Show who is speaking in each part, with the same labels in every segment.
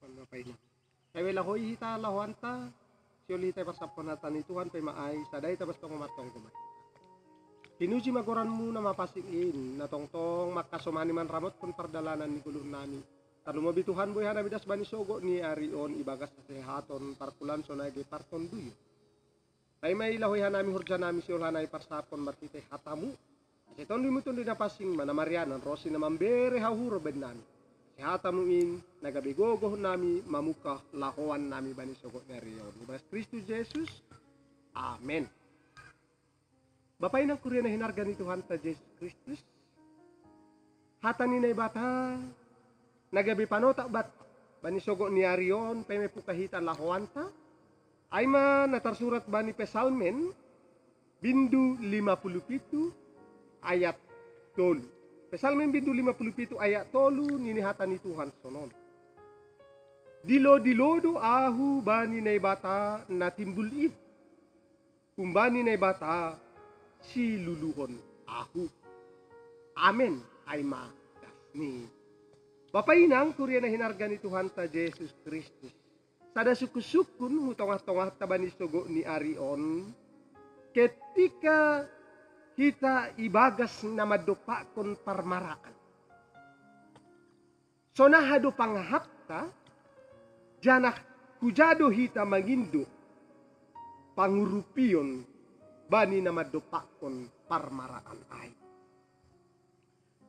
Speaker 1: Pay na. Kay wala hoy hita lawan ta. Siuli tay pasapon na tani Tuhan pay maay saday ta basta kumatong kumay. Kinuji magoran mo na mapasingin na tongtong makasumani man ramot kun pardalanan ni kulun nani. Tanu mabituhan boy hana bidas bani sogo ni Arion ibagas sa sehaton parkulan so nagi parton duyo. Tay may lahoy hanami hurja nami siul hanay parsapon martite hatamu. Seton limuton din na pasing manamarianan rosi na mambere hahuro benan. Sehatan muin nagabigogo nami mamukah lahuan nami bani sogo ni Arion. Ibas Kristus Jesus. Amen. Bapay ng Korea na hinarga ni Tuhan ta Jesus Kristus. Hatan ni na bata nagabi panota bat bani sogo ni Arion pay may pukahitan lahuan ta. Ay man natarsurat bani Pesalmen bindu 57 ayat 3. Pesalmen bindu 57 ayat 3 ninihatan ni Tuhan sonon. Dilo-dilodo ahu bani na bata na timbulin. Kumbani na bata si luluhon ahu. Amen ay magas ni. Bapainang Korea na hinarga ni Tuhan ta Jesus Kristus. Sada sukusukun hutong-tongah tabani sogo ni Arion. Ketika kita ibagas na madupa kon parmaraan. So nahado panghapta, janak hujado hita mangindo, pangurupiyon, bani na madupa kon parmaraan ay.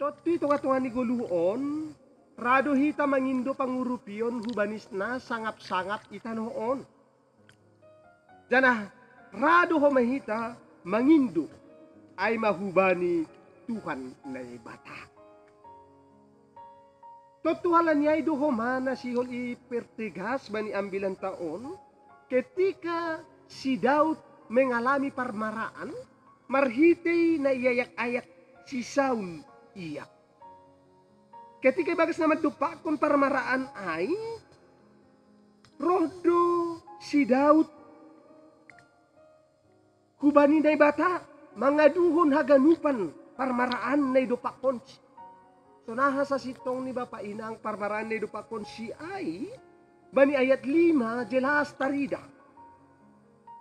Speaker 1: Toti tunga-tunga ni guluon, rado hita mangindo pangurupiyon, hubanis na sangap-sangap itanoon. Janah rado ho mahita mangindo, ay mahubani Tuhan na bata. Totuhalan niya iduho mana sihol ipertigas bani ambilan taon, ketika si Daud mengalami parmaraan, marhitay na iyayak-ayak si Saul iyak. Ketika bagas naman dupakon parmaraan ay, rohdo si Daud hubani na bata, mga duhon haganupan parmaraan na idupakon. So naha sa sitong ni Bapa Inang parmaraan na idupakon si ay bani ayat 5 jelas tarida.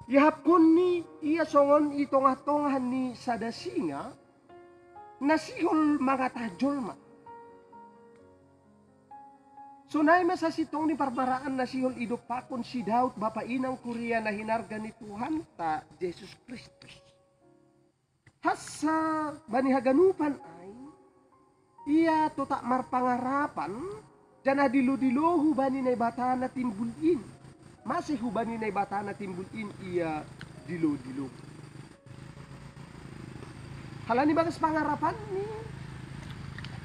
Speaker 1: Ihapkon ni iya songon itong-atongan ni sadasinga nasihol mga tajolma. So naay sa sitong ni parmaraan nasihol idupakon si Daud Bapa Inang Korea na hinarga ni Tuhan ta Jesus Kristus. Hasa bani haganupan ay iya to tak marpangarapan jana dilo-dilo hubani na bata na timbulin. Masih hubani na bata na timbulin iya dilo-dilo. Halani bagas pangarapan ni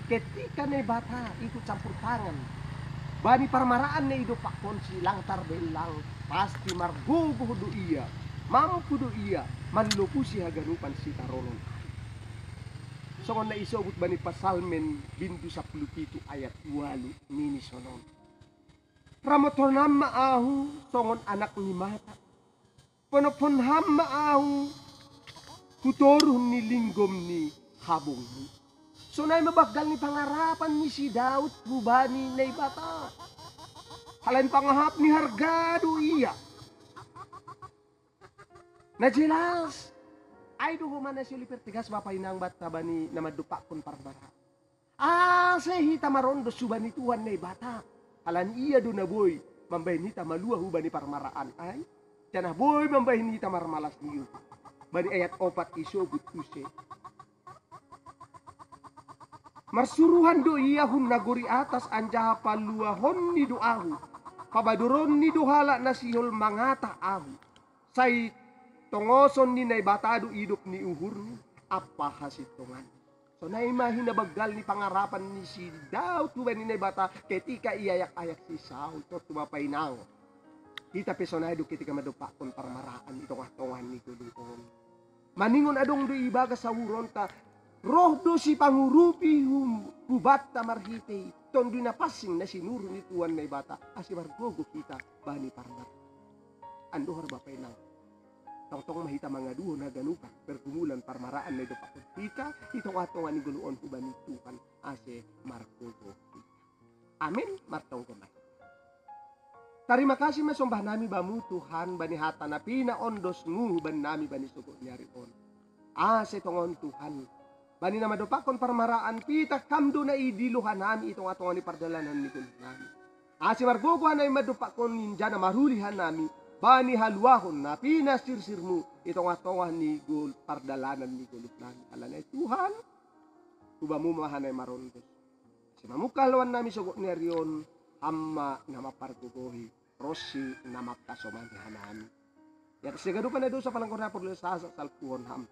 Speaker 1: ketika na bata ikut campur tangan bani parmaraan na idupakon silang tarbelang pasti margogo do iya mampu do iya manluku si haganupan si taronon. Songon na isobut bani Pasalmen bindu 17 ayat 8 nini sonon. Ramotonam maahu songon anak ni mata. Penoponham maahu kutorun ni linggom ni habong ni. So na mabagal ni pangarapan ni si Daud hubani na bata. Halain pangahap ni hargado iya. Na jelas ay duho man na siya lipertigas bapay nang bata bani na madupa kon parbara. Say hita marondo suban ni Tuhan na bata. Halan iya do na boy mambahin hita maluah bani parmaraan ay. Janah boy mambahin hita marmalas niyo. Bani ayat 4 isobut use. Marsuruhan do iya hun naguri atas anjaha paluahon ni doahu. Pabaduron ni dohala na sihol mangata ahu. Say tongoson ni nay batado idop ni uhur ni apa hasitongan. So naimahin na bagal ni pangarapan ni si Daud tuwa ni nay bata ketika iyayak-ayak si Saul to tumapay nao. Kita pesonado ketika madupa kon parmaraan itong atongan ni kulungon. Maningon adong do ibaga sa wuron ta roh do si pangurupi hubat ta marhite ton di napasing na sinuro ni tuwan nay bata asi margogo kita bani parmar. Ando har bapay nang tong mahita mga duho na ganupan pergumulan parmaraan na idupakon kita itong atongan ni guluon huban ni Tuhan ase margogo kita. Amen martong kumay. Terima kasih masombah nami bamu Tuhan bani hata na pinaondosmu ban nami bani suku nyarion. Setongon Tuhan. Bani nama dopakon parmaraan pita kamdo na idiluhan nami itong atongan ni pardalanan ni kulit nami. Si margogohan ay madopakon ninja na marulihan nami. Bani haluahon na pinasirsirmu itong atongan ni pardalanan ni kulit nami. Alanay Tuhan. Kubamu mahanay marondos. Si mamukalawan nami sugo ni Arion. Hamma na mapargugohi. Rosi na makasomandihan nami. Yat sigadukan na doon sa palangkon na paglusa sa salpuhon ham.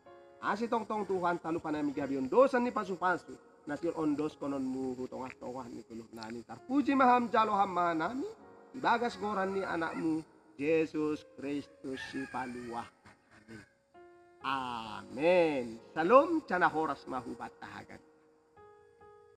Speaker 1: Tong Tuhan talu panami gabion dosan ni pasu-pasu. Nasil ondos konon mu hutong atongan ni kuluk nani. Tarpuji maham jalo hamma nami. Ibagas goran ni anakmu. Yesus Kristus si paluah. Amin. Salam cana horas mahubat tahagan.